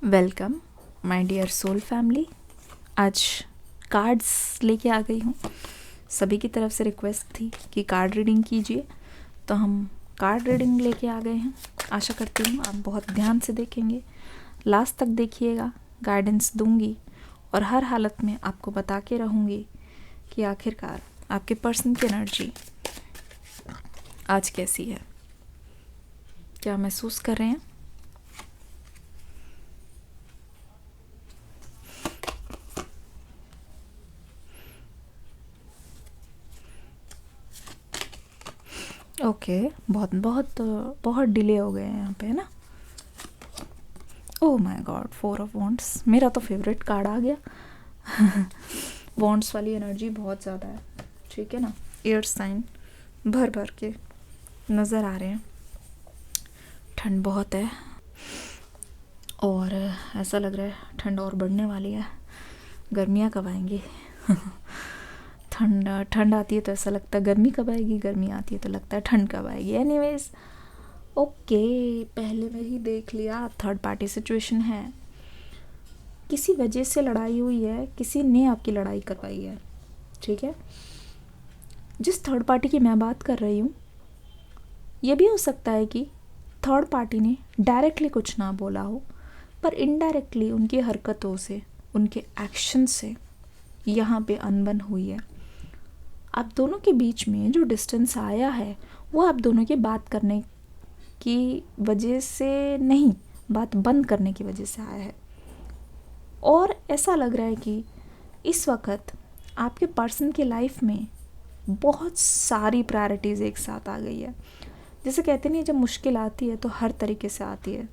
Welcome my dear soul family. आज cards लेके आ गई हूँ। सभी की तरफ से रिक्वेस्ट थी कि कार्ड रीडिंग कीजिए, तो हम कार्ड रीडिंग लेके आ गए हैं। आशा करती हूँ आप बहुत ध्यान से देखेंगे, लास्ट तक देखिएगा। गाइडेंस दूंगी और हर हालत में आपको बता के रहूँगी कि आखिरकार आपके पर्सन की एनर्जी आज कैसी है, क्या महसूस कर रहे हैं। ओके, बहुत बहुत बहुत डिले हो गए हैं यहाँ पे, है ना। Oh my God, 4 of wands, मेरा तो फेवरेट कार्ड आ गया। वॉन्ड्स वाली एनर्जी बहुत ज़्यादा है, ठीक है ना। एयर साइन भर भर के नज़र आ रहे हैं। ठंड बहुत है और ऐसा लग रहा है ठंड और बढ़ने वाली है। गर्मियाँ कब आएंगी? ठंड आती है तो ऐसा लगता है गर्मी कब आएगी, गर्मी आती है तो लगता है ठंड कब आएगी। एनीवेज, ओके, पहले में ही देख लिया, थर्ड पार्टी सिचुएशन है। किसी वजह से लड़ाई हुई है, किसी ने आपकी लड़ाई करवाई है, ठीक है। जिस थर्ड पार्टी की मैं बात कर रही हूँ, ये भी हो सकता है कि थर्ड पार्टी ने डायरेक्टली कुछ ना बोला हो, पर इनडायरेक्टली उनकी हरकतों से, उनके एक्शन से यहाँ पे अनबन हुई है। आप दोनों के बीच में जो डिस्टेंस आया है वो आप दोनों की बात करने की वजह से नहीं, बात बंद करने की वजह से आया है। और ऐसा लग रहा है कि इस वक्त आपके पर्सन की लाइफ में बहुत सारी प्रायोरिटीज़ एक साथ आ गई है। जैसे कहते नहीं, जब मुश्किल आती है तो हर तरीके से आती है।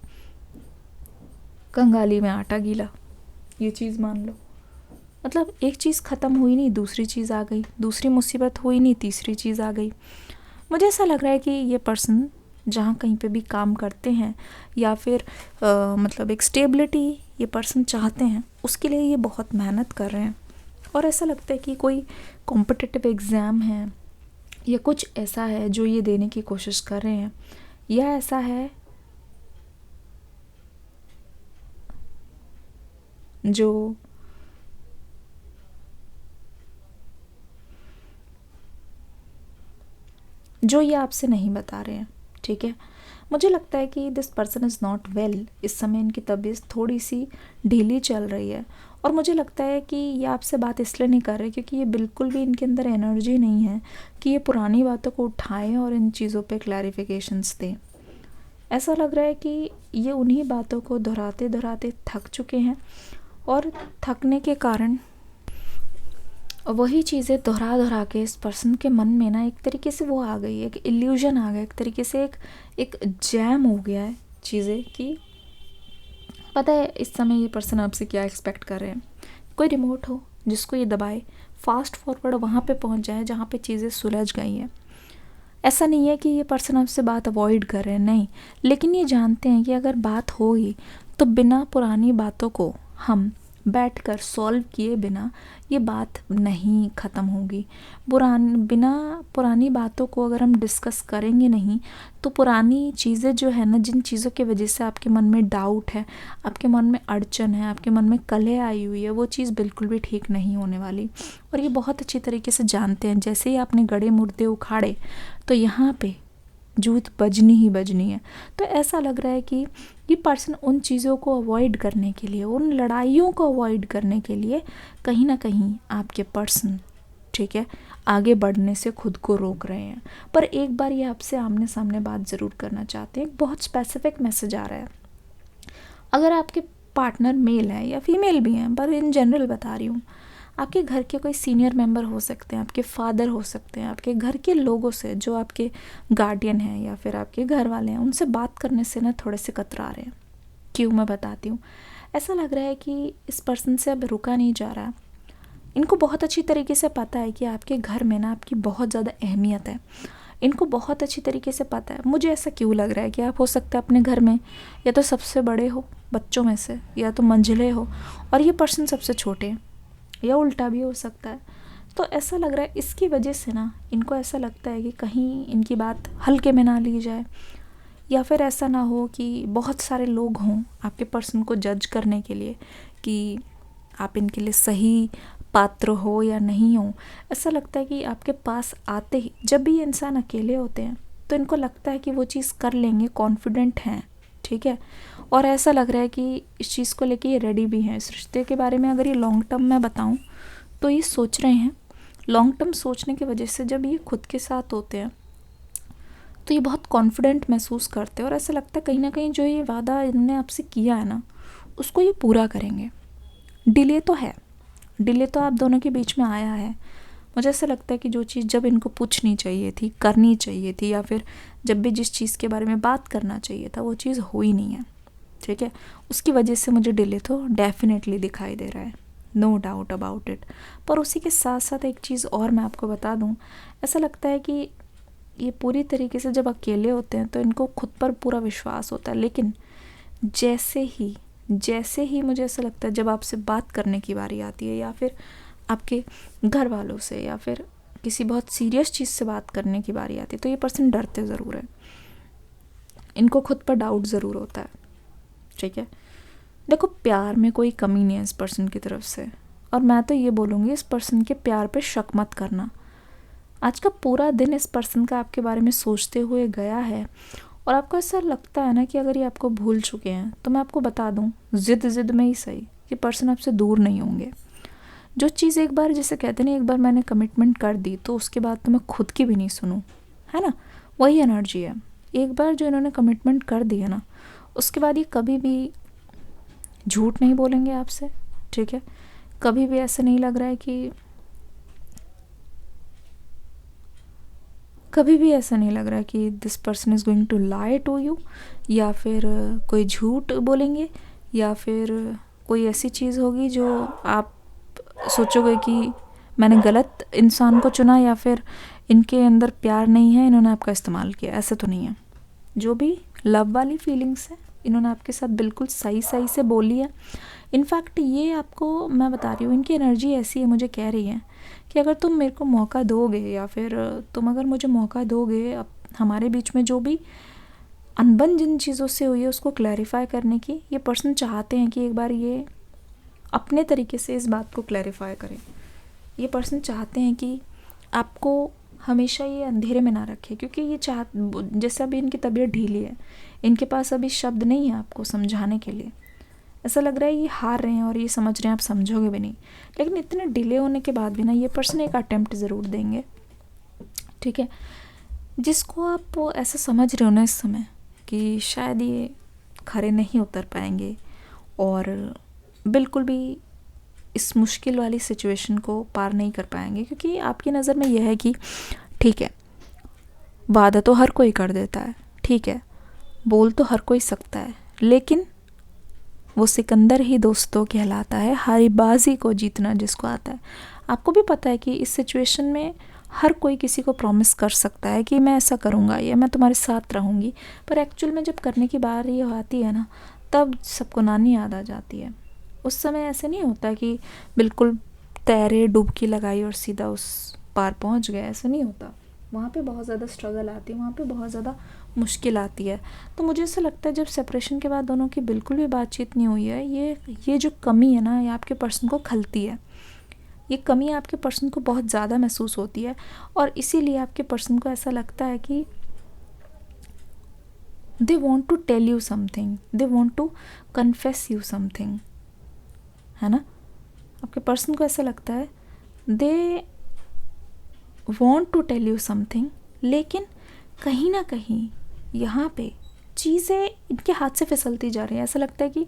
कंगाली में आटा गीला, ये चीज़ मान लो। मतलब एक चीज़ ख़त्म हुई नहीं, दूसरी चीज़ आ गई, दूसरी मुसीबत हुई नहीं, तीसरी चीज़ आ गई। मुझे ऐसा लग रहा है कि ये पर्सन जहाँ कहीं पे भी काम करते हैं या फिर मतलब एक स्टेबिलिटी ये पर्सन चाहते हैं, उसके लिए ये बहुत मेहनत कर रहे हैं। और ऐसा लगता है कि कोई कॉम्पिटिटिव एग्ज़ाम है या कुछ ऐसा है जो ये देने की कोशिश कर रहे हैं, या ऐसा है जो ये आपसे नहीं बता रहे हैं, ठीक है। मुझे लगता है कि this person is not well. इस समय इनकी तबीयत थोड़ी सी ढीली चल रही है और मुझे लगता है कि ये आपसे बात इसलिए नहीं कर रहे क्योंकि ये बिल्कुल भी इनके अंदर एनर्जी नहीं है कि ये पुरानी बातों को उठाएं और इन चीज़ों पे क्लैरिफिकेशंस दें। ऐसा लग रहा है कि ये उन्हीं बातों को दोहराते दोहराते थक चुके हैं और थकने के कारण वही चीज़ें दोहरा दोहरा के इस पर्सन के मन में ना एक तरीके से वो आ गई है, एक इल्यूजन आ गया, एक तरीके से एक जैम हो गया है चीज़ें कि पता है इस समय ये पर्सन आपसे क्या एक्सपेक्ट कर रहे हैं। कोई रिमोट हो जिसको ये दबाए, फास्ट फॉरवर्ड वहाँ पे पहुँच जाए जहाँ पे चीज़ें सुलझ गई हैं। ऐसा नहीं है कि ये पर्सन आपसे बात अवॉइड कर रहे हैं, नहीं, लेकिन ये जानते हैं कि अगर बात होगी तो बिना पुरानी बातों को हम बैठकर सॉल्व किए बिना ये बात नहीं ख़त्म होगी। बिना पुरानी बातों को अगर हम डिस्कस करेंगे नहीं तो पुरानी चीज़ें जो है ना, जिन चीज़ों की वजह से आपके मन में डाउट है, आपके मन में अड़चन है, आपके मन में कलह आई हुई है, वो चीज़ बिल्कुल भी ठीक नहीं होने वाली। और ये बहुत अच्छी तरीके से जानते हैं। जैसे ही आपने गड़े मुर्दे उखाड़े तो यहाँ पे जूत बजनी ही बजनी है। तो ऐसा लग रहा है कि ये पर्सन उन चीज़ों को अवॉइड करने के लिए, उन लड़ाइयों को अवॉइड करने के लिए कहीं ना कहीं आपके पर्सन, ठीक है, आगे बढ़ने से खुद को रोक रहे हैं। पर एक बार ये आपसे आमने सामने बात ज़रूर करना चाहते हैं। एक बहुत स्पेसिफिक मैसेज आ रहा है। अगर आपके पार्टनर मेल है या फीमेल भी हैं, पर इन जनरल बता रही हूँ, आपके घर के कोई सीनियर मेंबर हो सकते हैं, आपके फादर हो सकते हैं, आपके घर के लोगों से जो आपके गार्डियन हैं या फिर आपके घर वाले हैं, उनसे बात करने से ना थोड़े से कतरा रहे हैं। क्यों, मैं बताती हूँ। ऐसा लग रहा है कि इस पर्सन से अब रुका नहीं जा रहा। इनको बहुत अच्छी तरीके से पता है कि आपके घर में ना आपकी बहुत ज़्यादा अहमियत है। इनको बहुत अच्छी तरीके से पता है। मुझे ऐसा क्यों लग रहा है कि आप हो सकता है अपने घर में या तो सबसे बड़े हो बच्चों में से, या तो मंझले हो और ये पर्सन सबसे छोटे हैं, या उल्टा भी हो सकता है। तो ऐसा लग रहा है इसकी वजह से ना इनको ऐसा लगता है कि कहीं इनकी बात हल्के में ना ली जाए, या फिर ऐसा ना हो कि बहुत सारे लोग हों आपके पर्सन को जज करने के लिए कि आप इनके लिए सही पात्र हो या नहीं हो। ऐसा लगता है कि आपके पास आते ही, जब भी ये इंसान अकेले होते हैं तो इनको लगता है कि वो चीज़ कर लेंगे, कॉन्फिडेंट हैं, ठीक है, और ऐसा लग रहा है कि इस चीज़ को लेके ये रेडी भी हैं। इस रिश्ते के बारे में अगर ये लॉन्ग टर्म में बताऊँ तो ये सोच रहे हैं। लॉन्ग टर्म सोचने की वजह से जब ये खुद के साथ होते हैं तो ये बहुत कॉन्फिडेंट महसूस करते हैं और ऐसा लगता है कहीं ना कहीं जो ये वादा इन्होंने आपसे किया है ना उसको ये पूरा करेंगे। डिले तो है, डिले तो आप दोनों के बीच में आया है। मुझे ऐसा लगता है कि जो चीज़ जब इनको पूछनी चाहिए थी, करनी चाहिए थी, या फिर जब भी जिस चीज़ के बारे में बात करना चाहिए था वो चीज़ हो ही नहीं है, ठीक है। उसकी वजह से मुझे डिले तो डेफिनेटली दिखाई दे रहा है, नो डाउट अबाउट इट। पर उसी के साथ साथ एक चीज़ और मैं आपको बता दूं, ऐसा लगता है कि ये पूरी तरीके से जब अकेले होते हैं तो इनको खुद पर पूरा विश्वास होता है, लेकिन जैसे ही मुझे ऐसा लगता है जब आपसे बात करने की बारी आती है या फिर आपके घर वालों से या फिर किसी बहुत सीरियस चीज़ से बात करने की बारी आती है तो ये पर्सन डरते ज़रूर है, इनको खुद पर डाउट ज़रूर होता है, ठीक है। देखो, प्यार में कोई कमी नहीं है इस पर्सन की तरफ से, और मैं तो ये बोलूँगी इस पर्सन के प्यार पे शक मत करना। आज का पूरा दिन इस पर्सन का आपके बारे में सोचते हुए गया है और आपको ऐसा लगता है ना कि अगर ये आपको भूल चुके हैं तो मैं आपको बता दूं, ज़िद में ही सही, कि पर्सन आपसे दूर नहीं होंगे। जो चीज़ एक बार, जैसे कहते नहीं, एक बार मैंने कमिटमेंट कर दी तो उसके बाद तो मैं खुद की भी नहीं सुनूं, है ना, वही एनर्जी है। एक बार जो इन्होंने कमिटमेंट कर दी है ना उसके बाद ये कभी भी झूठ नहीं बोलेंगे आपसे, ठीक है। कभी भी ऐसा नहीं लग रहा है कि कभी भी ऐसा नहीं लग रहा है कि this person is going to lie to you, या फिर कोई झूठ बोलेंगे, या फिर कोई ऐसी चीज़ होगी जो आप सोचोगे कि मैंने गलत इंसान को चुना या फिर इनके अंदर प्यार नहीं है, इन्होंने आपका इस्तेमाल किया। ऐसा तो नहीं है। जो भी लव वाली फीलिंग्स है इन्होंने आपके साथ बिल्कुल सही से बोली है। इनफैक्ट ये आपको मैं बता रही हूँ, इनकी एनर्जी ऐसी है, मुझे कह रही है कि अगर तुम मेरे को मौका दोगे या फिर तुम अगर मुझे मौका दोगे, अब हमारे बीच में जो भी अनबन जिन चीज़ों से हुई है उसको क्लैरिफाई करने की, ये पर्सन चाहते हैं कि एक बार ये अपने तरीके से इस बात को क्लैरिफाई करें। ये पर्सन चाहते हैं कि आपको हमेशा ये अंधेरे में ना रखे, क्योंकि ये जैसे अभी इनकी तबीयत ढीली है, इनके पास अभी शब्द नहीं है आपको समझाने के लिए। ऐसा लग रहा है ये हार रहे हैं और ये समझ रहे हैं आप समझोगे भी नहीं, लेकिन इतने डिले होने के बाद भी ना ये पर्सन एक अटेम्प्ट ज़रूर देंगे, ठीक है। जिसको आप ऐसा समझ रहे हो ना इस समय कि शायद ये खरे नहीं उतर पाएंगे और बिल्कुल भी इस मुश्किल वाली सिचुएशन को पार नहीं कर पाएंगे, क्योंकि आपकी नज़र में यह है कि ठीक है, वादा तो हर कोई कर देता है, ठीक है, बोल तो हर कोई सकता है, लेकिन वो सिकंदर ही दोस्तों कहलाता है, हारी बाजी को जीतना जिसको आता है। आपको भी पता है कि इस सिचुएशन में हर कोई किसी को प्रॉमिस कर सकता है कि मैं ऐसा करूँगा या मैं तुम्हारे साथ रहूँगी, पर एक्चुअल में जब करने की बारी आती है ना तब सबको नानी याद आ जाती है। उस समय ऐसे नहीं होता कि बिल्कुल तैरे, डुबकी लगाई और सीधा उस पार पहुँच गए, ऐसा नहीं होता। वहाँ पे बहुत ज़्यादा स्ट्रगल आती है, वहाँ पे बहुत ज़्यादा मुश्किल आती है। तो मुझे ऐसा लगता है जब सेपरेशन के बाद दोनों की बिल्कुल भी बातचीत नहीं हुई है, ये जो कमी है ना ये आपके पर्सन को खलती है, ये कमी आपके पर्सन को बहुत ज़्यादा महसूस होती है, और इसीलिए आपके पर्सन को ऐसा लगता है कि they want to tell you something, they want to confess you something, है ना। आपके पर्सन को ऐसा लगता है they want to tell you something, लेकिन कहीं ना कहीं यहाँ पे चीज़ें इनके हाथ से फिसलती जा रही है। ऐसा लगता है कि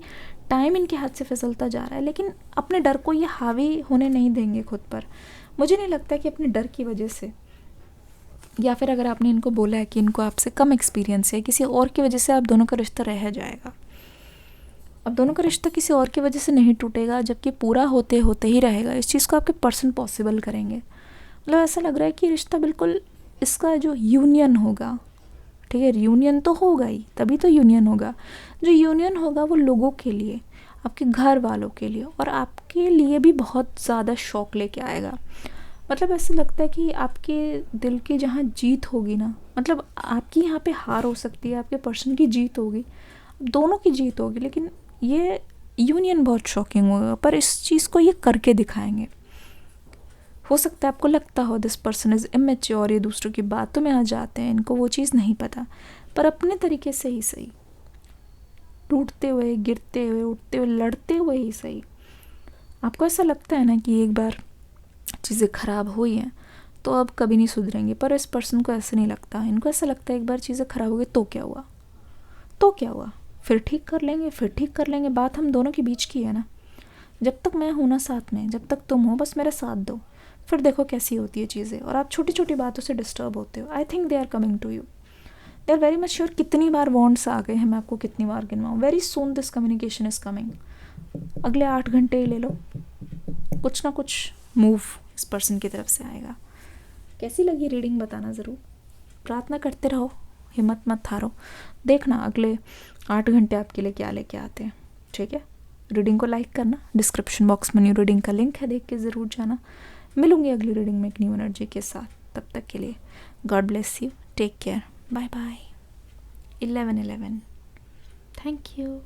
टाइम इनके हाथ से फिसलता जा रहा है, लेकिन अपने डर को ये हावी होने नहीं देंगे खुद पर। मुझे नहीं लगता कि अपने डर की वजह से, या फिर अगर आपने इनको बोला है कि इनको आपसे कम एक्सपीरियंस है, किसी और की वजह से आप दोनों का रिश्ता रह जाएगा। अब दोनों का रिश्ता किसी और की वजह से नहीं टूटेगा, जबकि पूरा होते होते ही रहेगा। इस चीज़ को आपके पर्सन पॉसिबल करेंगे। मतलब ऐसा लग रहा है कि रिश्ता बिल्कुल, इसका जो यूनियन होगा, ठीक है, यूनियन तो होगा ही, तभी तो यूनियन होगा। जो यूनियन होगा वो लोगों के लिए, आपके घर वालों के लिए और आपके लिए भी बहुत ज़्यादा शौक लेके आएगा। मतलब ऐसा लगता है कि आपके दिल की जहाँ जीत होगी ना, मतलब आपकी यहाँ पे हार हो सकती है, आपके पर्सन की जीत होगी, दोनों की जीत होगी, लेकिन ये यूनियन बहुत शॉकिंग होगा, पर इस चीज़ को ये करके दिखाएंगे। हो सकता है आपको लगता हो दिस पर्सन इज़ इमेच्योर, ये दूसरों की बातों में आ जाते हैं, इनको वो चीज़ नहीं पता, पर अपने तरीके से ही सही, टूटते हुए, गिरते हुए, उठते हुए, लड़ते हुए ही सही। आपको ऐसा लगता है ना कि एक बार चीज़ें ख़राब हुई हैं तो अब कभी नहीं सुधरेंगे, पर इस पर्सन को ऐसा नहीं लगता। इनको ऐसा लगता है एक बार चीज़ें ख़राब हो गई तो क्या हुआ, तो क्या हुआ, फिर ठीक कर लेंगे, फिर ठीक कर लेंगे। बात हम दोनों के बीच की है ना, जब तक मैं हूँ ना साथ में, जब तक तुम हो, बस मेरा साथ दो, फिर देखो कैसी होती है चीज़ें। और आप छोटी छोटी बातों से डिस्टर्ब होते हो। I think they are coming to you, they are very much sure. कितनी बार वॉन्ट्स आ गए हैं, मैं आपको कितनी बार गिनवाऊँ। Very soon this communication is coming. अगले 8 घंटे ही ले लो, कुछ ना कुछ मूव इस पर्सन की तरफ से आएगा। कैसी लगी रीडिंग बताना ज़रूर। प्रार्थना करते रहो, हिम्मत मत हारो। देखना अगले 8 घंटे आपके लिए क्या लेके आते हैं, ठीक है। रीडिंग को लाइक करना, डिस्क्रिप्शन बॉक्स में न्यू रीडिंग का लिंक है, देख के ज़रूर जाना। मिलूंगी अगली रीडिंग में एक न्यू एनर्जी के साथ। तब तक के लिए God bless you, take care, bye bye. 11/11 thank you.